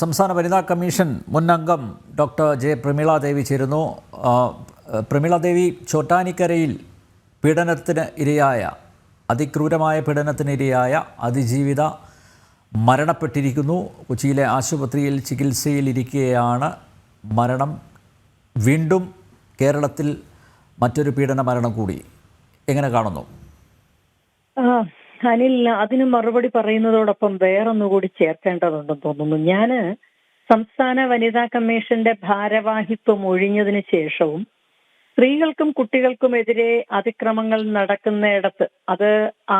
സംസ്ഥാന വനിതാ കമ്മീഷൻ മുൻ അംഗം ഡോക്ടർ ജെ പ്രമീള ദേവി ചേരുന്നു. പ്രമീള ദേവി, ചോറ്റാനിക്കരയിൽ പീഡനത്തിന് ഇരയായ, അതിക്രൂരമായ പീഡനത്തിന് ഇരയായ അതിജീവിത മരണപ്പെട്ടിരിക്കുന്നു. കൊച്ചിയിലെ ആശുപത്രിയിൽ ചികിത്സയിലിരിക്കെയാണ് മരണം. വീണ്ടും കേരളത്തിൽ മറ്റൊരു പീഡന മരണം കൂടി. എങ്ങനെ കാണുന്നു? അനിൽ, അതിന് മറുപടി പറയുന്നതോടൊപ്പം വേറൊന്നുകൂടി ചേർക്കേണ്ടതുണ്ടെന്ന് തോന്നുന്നു. ഞാന് സംസ്ഥാന വനിതാ കമ്മീഷന്റെ ഭാരവാഹിത്വം ഒഴിഞ്ഞതിന് ശേഷവും സ്ത്രീകൾക്കും കുട്ടികൾക്കുമെതിരെ അതിക്രമങ്ങൾ നടക്കുന്നിടത്ത്, അത്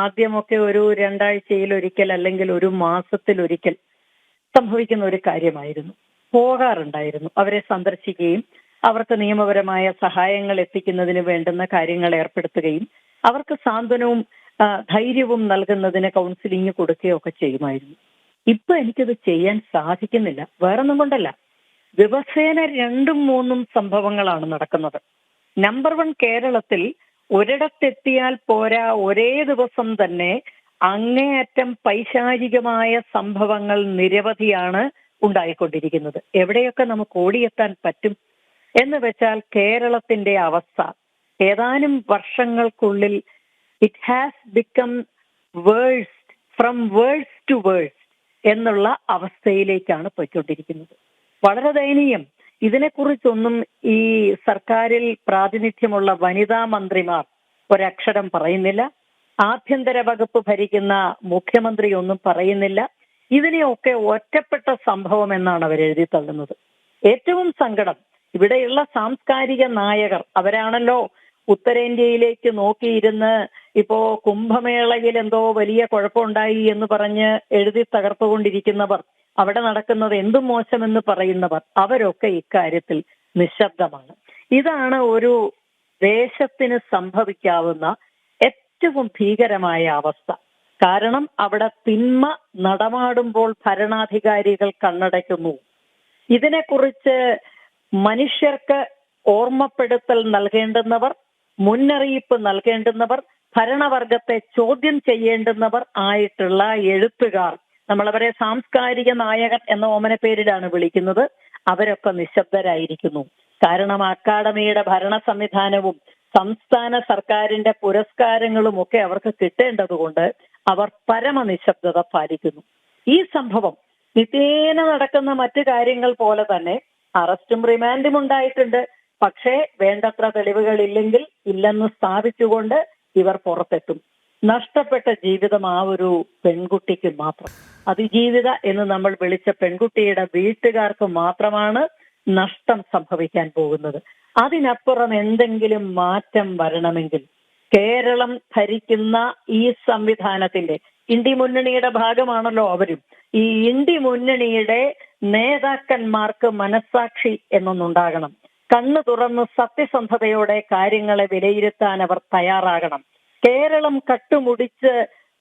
ആദ്യമൊക്കെ ഒരു 2 ആഴ്ചയിലൊരിക്കൽ അല്ലെങ്കിൽ ഒരു മാസത്തിലൊരിക്കൽ സംഭവിക്കുന്ന ഒരു കാര്യമായിരുന്നു. പോകാറുണ്ടായിരുന്നു. അവരെ സന്ദർശിക്കുകയും അവർക്ക് നിയമപരമായ സഹായങ്ങൾ എത്തിക്കുന്നതിന് വേണ്ടുന്ന കാര്യങ്ങൾ ഏർപ്പെടുത്തുകയും അവർക്ക് സാന്ത്വനവും ധൈര്യവും നൽകുന്നതിന് കൗൺസിലിംഗ് കൊടുക്കുകയൊക്കെ ചെയ്യുമായിരുന്നു. ഇപ്പൊ എനിക്കത് ചെയ്യാൻ സാധിക്കുന്നില്ല. വേറൊന്നും കൊണ്ടല്ല, ദിവസേന 2ഉം 3ഉം സംഭവങ്ങളാണ് നടക്കുന്നത്. നമ്പർ 1, കേരളത്തിൽ ഒരിടത്തെത്തിയാൽ പോരാ, ഒരേ ദിവസം തന്നെ അങ്ങേയറ്റം പൈശാചികമായ സംഭവങ്ങൾ നിരവധിയാണ് ഉണ്ടായിക്കൊണ്ടിരിക്കുന്നത്. എവിടെയൊക്കെ നമുക്ക് ഓടിയെത്താൻ പറ്റും എന്ന് വെച്ചാൽ കേരളത്തിന്റെ അവസ്ഥ ഏതാനും വർഷങ്ങൾക്കുള്ളിൽ it has become worst, from worst to worst എന്നുള്ള അവസ്ഥയിലേക്കാണ് പോയിക്കൊണ്ടിരിക്കുന്നത്. വളരെ ദയനീയം. ഇതിനെക്കുറിച്ചൊന്നും ഈ സർക്കാരിൽ പ്രാതിനിധ്യമുള്ള വനിതാ മന്ത്രിമാർ ഒരക്ഷരം പറയുന്നില്ല. ആഭ്യന്തര വകുപ്പ് ഭരിക്കുന്ന മുഖ്യമന്ത്രി ഒന്നും പറയുന്നില്ല. ഇതിനെയൊക്കെ ഒറ്റപ്പെട്ട സംഭവം എന്നാണ് അവർ എഴുതി തള്ളുന്നത്. ഏറ്റവും സങ്കടം, ഇവിടെയുള്ള സാംസ്കാരിക നായകർ, അവരാണല്ലോ ഉത്തരേന്ത്യയിലേക്ക് നോക്കിയിരുന്ന് ഇപ്പോ കുംഭമേളയിൽ എന്തോ വലിയ കുഴപ്പമുണ്ടായി എന്ന് പറഞ്ഞ് എഴുതി തകർത്തുകൊണ്ടിരിക്കുന്നവർ, അവിടെ നടക്കുന്നത് എന്തും മോശമെന്ന് പറയുന്നവർ, അവരൊക്കെ ഇക്കാര്യത്തിൽ നിശബ്ദമാണ്. ഇതാണ് ഒരു ദേശത്തിന് സംഭവിക്കാവുന്ന ഏറ്റവും ഭീകരമായ അവസ്ഥ. കാരണം അവിടെ തിന്മ നടമാടുമ്പോൾ ഭരണാധികാരികൾ കണ്ണടയ്ക്കുന്നു. ഇതിനെക്കുറിച്ച് മനുഷ്യർക്ക് ഓർമ്മപ്പെടുത്തൽ നൽകേണ്ടുന്നവർ, മുന്നറിയിപ്പ് നൽകേണ്ടുന്നവർ, ഭരണവർഗത്തെ ചോദ്യം ചെയ്യേണ്ടുന്നവർ ആയിട്ടുള്ള എഴുത്തുകാർ, നമ്മളവരെ സാംസ്കാരിക നായകൻ എന്ന ഓമന പേരിലാണ് വിളിക്കുന്നത്, അവരൊക്കെ നിശബ്ദരായിരിക്കുന്നു. കാരണം അക്കാഡമിയുടെ ഭരണ സംവിധാനവും സംസ്ഥാന സർക്കാരിന്റെ പുരസ്കാരങ്ങളും ഒക്കെ അവർക്ക് കിട്ടേണ്ടതുകൊണ്ട് അവർ പരമനിശബ്ദത പാലിക്കുന്നു. ഈ സംഭവം നിത്യേന നടക്കുന്ന മറ്റു കാര്യങ്ങൾ പോലെ തന്നെ അറസ്റ്റും റിമാൻഡും ഉണ്ടായിട്ടുണ്ട്. പക്ഷേ വേണ്ടത്ര തെളിവുകളില്ലെങ്കിൽ ഇല്ലെന്ന് സ്ഥാപിച്ചുകൊണ്ട് ഇവർ പുറത്തെത്തും. നഷ്ടപ്പെട്ട ജീവിതം ആ ഒരു പെൺകുട്ടിക്ക് മാത്രം, അതിജീവിത എന്ന് നമ്മൾ വിളിച്ച പെൺകുട്ടിയുടെ വീട്ടുകാർക്ക് മാത്രമാണ് നഷ്ടം സംഭവിക്കാൻ പോകുന്നത്. അതിനപ്പുറം എന്തെങ്കിലും മാറ്റം വരണമെങ്കിൽ കേരളം ഭരിക്കുന്ന ഈ സംവിധാനത്തിന്റെ, ഇന്ത്യ മുന്നണിയുടെ ഭാഗമാണല്ലോ അവരും, ഈ ഇന്ത്യ മുന്നണിയുടെ നേതാക്കന്മാർക്ക് മനസ്സാക്ഷി എന്നൊന്നുണ്ടാകണം. കണ്ണു തുറന്ന് സത്യസന്ധതയോടെ കാര്യങ്ങളെ വിലയിരുത്താൻ അവർ തയ്യാറാകണം. കേരളം കട്ടുമുടിച്ച്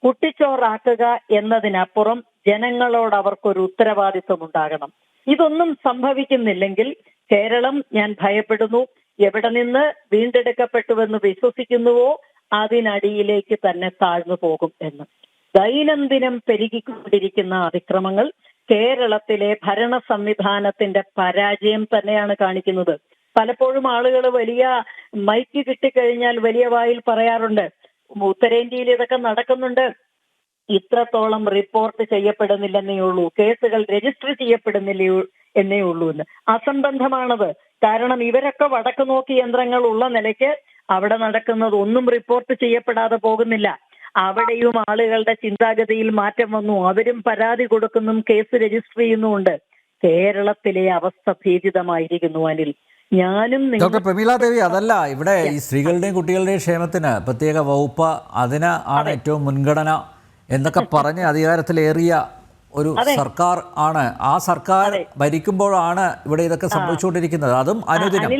കുട്ടിച്ചോറാക്കുക എന്നതിനപ്പുറം ജനങ്ങളോട് അവർക്കൊരു ഉത്തരവാദിത്വം ഉണ്ടാകണം. ഇതൊന്നും സംഭവിക്കുന്നില്ലെങ്കിൽ കേരളം, ഞാൻ ഭയപ്പെടുന്നു, എവിടെ നിന്ന് വീണ്ടെടുക്കപ്പെട്ടുവെന്ന് വിശ്വസിക്കുന്നുവോ അതിനടിയിലേക്ക് തന്നെ താഴ്ന്നു പോകും എന്ന്. ദൈനംദിനം പെരുകിക്കൊണ്ടിരിക്കുന്ന അതിക്രമങ്ങൾ കേരളത്തിലെ ഭരണ സംവിധാനത്തിന്റെ പരാജയം തന്നെയാണ് കാണിക്കുന്നത്. പലപ്പോഴും ആളുകൾ വലിയ മൈക്ക് കിട്ടിക്കഴിഞ്ഞാൽ വലിയ വായിൽ പറയാറുണ്ട്, ഉത്തരേന്ത്യയിൽ ഇതൊക്കെ നടക്കുന്നുണ്ട്, ഇത്രത്തോളം റിപ്പോർട്ട് ചെയ്യപ്പെടുന്നില്ലെന്നേ ഉള്ളൂ, കേസുകൾ രജിസ്റ്റർ ചെയ്യപ്പെടുന്നില്ലേ എന്നേ ഉള്ളൂ എന്ന്. അസംബന്ധമാണത്. കാരണം ഇവരൊക്കെ വടക്ക് നോക്കി യന്ത്രങ്ങൾ ഉള്ള നിലയ്ക്ക് അവിടെ നടക്കുന്നത് ഒന്നും റിപ്പോർട്ട് ചെയ്യപ്പെടാതെ പോകുന്നില്ല. അവിടെയും ആളുകളുടെ ചിന്താഗതിയിൽ മാറ്റം വന്നു. അവരും പരാതി കൊടുക്കുന്നും കേസ് രജിസ്റ്റർ ചെയ്യുന്നുമുണ്ട്. കേരളത്തിലെ അവസ്ഥ ഭീതിതമായിരിക്കുന്നു അനിൽ. ഞാനും ഡോക്ടർ പ്രമീള ദേവി, അതല്ല, ഇവിടെ ഈ സ്ത്രീകളുടെയും കുട്ടികളുടെയും ക്ഷേമത്തിന് പ്രത്യേക വകുപ്പ്, അതിന് ആണ് ഏറ്റവും മുൻഗണന എന്നൊക്കെ പറഞ്ഞ് അധികാരത്തിലേറിയ ഒരു സർക്കാർ ആണ്. ആ സർക്കാർ ഭരിക്കുമ്പോഴാണ് ഇവിടെ ഇതൊക്കെ സംഭവിച്ചുകൊണ്ടിരിക്കുന്നത്. അതും അനുദിനം.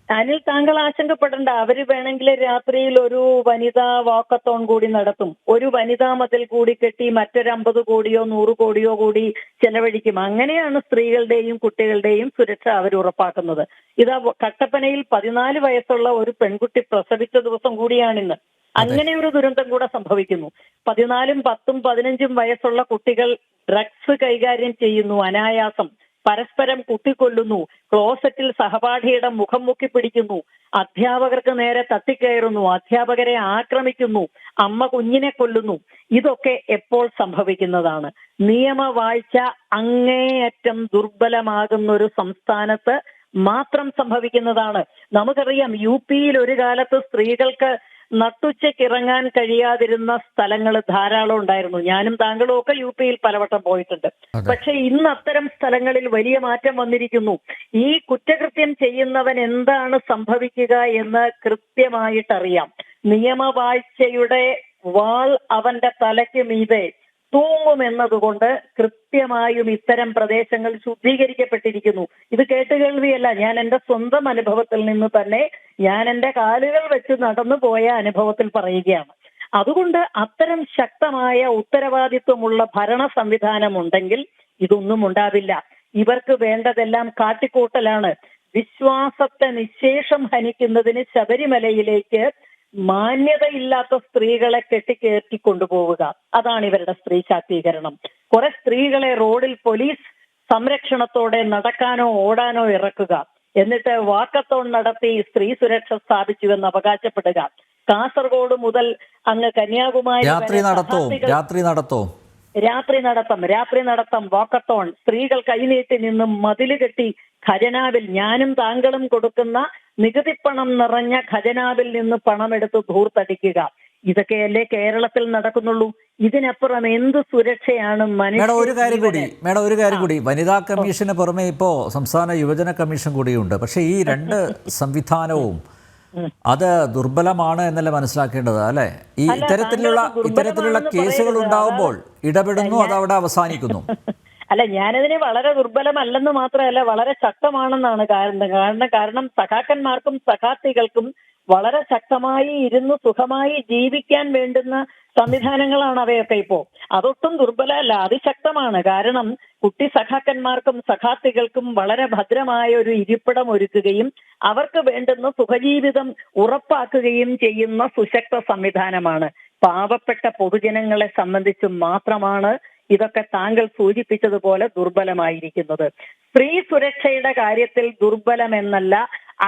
അനിൽ, താങ്കൾ ആശങ്കപ്പെടേണ്ട. അവര് വേണമെങ്കിൽ രാത്രിയിൽ ഒരു വനിതാ വാക്കത്തോൺ കൂടി നടത്തും. ഒരു വനിതാ മതിൽ കൂടി കെട്ടി മറ്റൊരു 50 കോടിയോ 100 കോടിയോ കൂടി ചെലവഴിക്കും. അങ്ങനെയാണ് സ്ത്രീകളുടെയും കുട്ടികളുടെയും സുരക്ഷ അവർ ഉറപ്പാക്കുന്നത്. ഇതാ കട്ടപ്പനയിൽ 14 വയസ്സുള്ള ഒരു പെൺകുട്ടി പ്രസവിച്ച ദിവസം കൂടിയാണിന്ന്. അങ്ങനെ ഒരു ദുരന്തം കൂടെ സംഭവിക്കുന്നു. 14, 10, 15 വയസ്സുള്ള കുട്ടികൾ ഡ്രഗ്സ് കൈകാര്യം ചെയ്യുന്നു അനായാസം, പരസ്പരം കുത്തിക്കൊല്ലുന്നു, ക്ലോസറ്റിൽ സഹപാഠിയുടെ മുഖം മുക്കി പിടിക്കുന്നു, അധ്യാപകർക്ക് നേരെ തട്ടിക്കയറുന്നു, അധ്യാപകരെ ആക്രമിക്കുന്നു, അമ്മ കുഞ്ഞിനെ കൊല്ലുന്നു. ഇതൊക്കെ എപ്പോൾ സംഭവിക്കുന്നതാണ്? നിയമവാഴ്ച അങ്ങേയറ്റം ദുർബലമാകുന്ന ഒരു സംസ്ഥാനത്ത് മാത്രം സംഭവിക്കുന്നതാണ്. നമുക്കറിയാം, യു പിയിൽ ഒരു കാലത്ത് സ്ത്രീകൾക്ക് നട്ടുച്ചയ്ക്കിറങ്ങാൻ കഴിയാതിരുന്ന സ്ഥലങ്ങൾ ധാരാളം ഉണ്ടായിരുന്നു. ഞാനും താങ്കളും ഒക്കെ യു പിയിൽ പലവട്ടം പോയിട്ടുണ്ട്. പക്ഷെ ഇന്ന് അത്തരം സ്ഥലങ്ങളിൽ വലിയ മാറ്റം വന്നിരിക്കുന്നു. ഈ കുറ്റകൃത്യം ചെയ്യുന്നവൻ എന്താണ് സംഭവിക്കുക എന്ന് കൃത്യമായിട്ടറിയാം. നിയമവാഴ്ചയുടെ വാൾ അവന്റെ തലയ്ക്ക് മീതെ തൂങ്ങുമെന്നതുകൊണ്ട് കൃത്യമായും ഇത്തരം പ്രദേശങ്ങൾ ശുദ്ധീകരിക്കപ്പെട്ടിരിക്കുന്നു. ഇത് കേട്ടുകേൾവിയല്ല, ഞാൻ എന്റെ സ്വന്തം അനുഭവത്തിൽ നിന്ന് തന്നെ, ഞാൻ എന്റെ കാലുകൾ വെച്ച് നടന്നു പോയ അനുഭവത്തിൽ പറയുകയാണ്. അതുകൊണ്ട് അത്തരം ശക്തമായ ഉത്തരവാദിത്വമുള്ള ഭരണ സംവിധാനം ഉണ്ടെങ്കിൽ ഇതൊന്നും ഉണ്ടാവില്ല. ഇവർക്ക് വേണ്ടതെല്ലാം കാട്ടിക്കൂട്ടലാണ്. വിശ്വാസത്തെ നിശേഷം ഹനിക്കുന്നതിന് ശബരിമലയിലേക്ക് മാന്യതയില്ലാത്ത സ്ത്രീകളെ കെട്ടിക്കയറ്റി കൊണ്ടുപോവുക, അതാണ് ഇവരുടെ സ്ത്രീ ശാക്തീകരണം. കുറെ സ്ത്രീകളെ റോഡിൽ പോലീസ് സംരക്ഷണത്തോടെ നടക്കാനോ ഓടാനോ ഇറക്കുക, എന്നിട്ട് വാക്കത്തോൺ നടത്തി സ്ത്രീ സുരക്ഷ സ്ഥാപിച്ചുവെന്ന് അവകാശപ്പെടുക. കാസർഗോഡ് മുതൽ അങ്ങ് കന്യാകുമാരി രാത്രി നടത്തം വാക്കത്തോൺ, സ്ത്രീകൾ കൈനീട്ടി നിന്നും മതില് കെട്ടി ഖജനാവിൽ, ഞാനും താങ്കളും കൊടുക്കുന്ന നികുതിപ്പണം നിറഞ്ഞ ഖജനാവിൽ നിന്ന് പണമെടുത്ത് ധൂർത്തടിക്കുക. ഇതൊക്കെയല്ലേ കേരളത്തിൽ നടക്കുന്നുള്ളൂ. ഇതിനപ്പുറം എന്ത് സുരക്ഷയാണ് ഒരു കാര്യം കൂടി, വനിതാ കമ്മീഷന് പുറമെ ഇപ്പോ സംസ്ഥാന യുവജന കമ്മീഷൻ കൂടിയുണ്ട്. പക്ഷേ ഈ രണ്ട് സംവിധാനവും അത് ദുർബലമാണ് എന്നല്ല മനസ്സിലാക്കേണ്ടത്, അല്ലെ? ഈ ഇത്തരത്തിലുള്ള കേസുകൾ ഉണ്ടാവുമ്പോൾ ഇടപെടുന്നു, അത് അവിടെ അവസാനിക്കുന്നു. അല്ല, ഞാനതിനെ വളരെ ദുർബലമല്ലെന്ന് മാത്രമല്ല, വളരെ ശക്തമാണെന്നാണ് കാരണം സഖാക്കന്മാർക്കും സഖാത്തികൾക്കും വളരെ ശക്തമായി ഇരുന്ന് സുഖമായി ജീവിക്കാൻ വേണ്ടുന്ന സംവിധാനങ്ങളാണ് അവയൊക്കെ ഇപ്പോ. അതൊട്ടും ദുർബലമല്ല, അതിശക്തമാണ്. കാരണം കുട്ടി സഖാക്കന്മാർക്കും സഖാത്തികൾക്കും വളരെ ഭദ്രമായ ഒരു ഇരിപ്പിടം ഒരുക്കുകയും അവർക്ക് വേണ്ടുന്ന സുഖജീവിതം ഉറപ്പാക്കുകയും ചെയ്യുന്ന സുശക്ത സംവിധാനമാണ്. പാവപ്പെട്ട പൊതുജനങ്ങളെ സംബന്ധിച്ച് മാത്രമാണ് ഇതൊക്കെ താങ്കൾ സൂചിപ്പിച്ചതുപോലെ ദുർബലമായിരിക്കുന്നത്. സ്ത്രീ സുരക്ഷയുടെ കാര്യത്തിൽ ദുർബലമെന്നല്ല,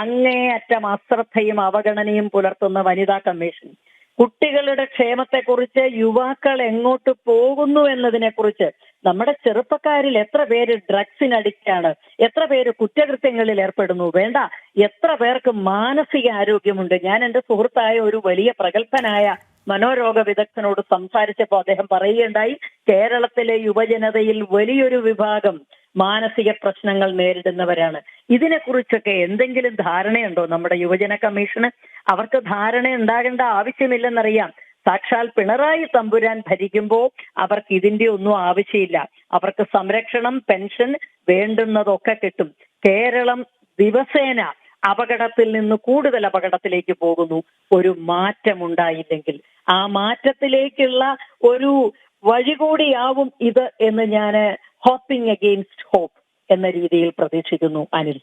അങ്ങേയറ്റം അശ്രദ്ധയും അവഗണനയും പുലർത്തുന്ന വനിതാ കമ്മീഷൻ. കുട്ടികളുടെ ക്ഷേമത്തെക്കുറിച്ച്, യുവാക്കൾ എങ്ങോട്ട് പോകുന്നു എന്നതിനെക്കുറിച്ച്, നമ്മുടെ ചെറുപ്പക്കാരിൽ എത്ര പേര് ഡ്രഗ്സിന് അഡിക്റ്റാണ്, എത്ര പേര് കുറ്റകൃത്യങ്ങളിൽ ഏർപ്പെടുന്നു, വേണ്ട എത്ര പേർക്ക് മാനസിക ആരോഗ്യമുണ്ട്. ഞാൻ എന്റെ സുഹൃത്തായ ഒരു വലിയ പ്രഗത്ഭനായ മനോരോഗ വിദഗ്ധനോട് സംസാരിച്ചപ്പോൾ അദ്ദേഹം പറയുകയുണ്ടായി, കേരളത്തിലെ യുവജനതയിൽ വലിയൊരു വിഭാഗം മാനസിക പ്രശ്നങ്ങൾ നേരിടുന്നവരാണ്. ഇതിനെക്കുറിച്ചൊക്കെ എന്തെങ്കിലും ധാരണയുണ്ടോ നമ്മുടെ യുവജന കമ്മീഷന്? അവർക്ക് ധാരണ ഉണ്ടാകേണ്ട ആവശ്യമില്ലെന്നറിയാം. സാക്ഷാൽ പിണറായി തമ്പുരാൻ ഭരിക്കുമ്പോൾ അവർക്ക് ഇതിന്റെ ഒന്നും ആവശ്യമില്ല. അവർക്ക് സംരക്ഷണം, പെൻഷൻ വേണ്ടുന്നതൊക്കെ കിട്ടും. കേരളം ദിവസേന അപകടത്തിൽ നിന്ന് കൂടുതൽ അപകടത്തിലേക്ക് പോകുന്നു. ഒരു മാറ്റമുണ്ടായില്ലെങ്കിൽ ആ മാറ്റത്തിലേക്കുള്ള ഒരു വഴി കൂടിയാവും ഇത് എന്ന് ഞാൻ ഹോപ്പിംഗ് അഗെയിൻസ്റ്റ് ഹോപ്പ് എന്ന രീതിയിൽ പ്രതീക്ഷിക്കുന്നു. അനിൽ.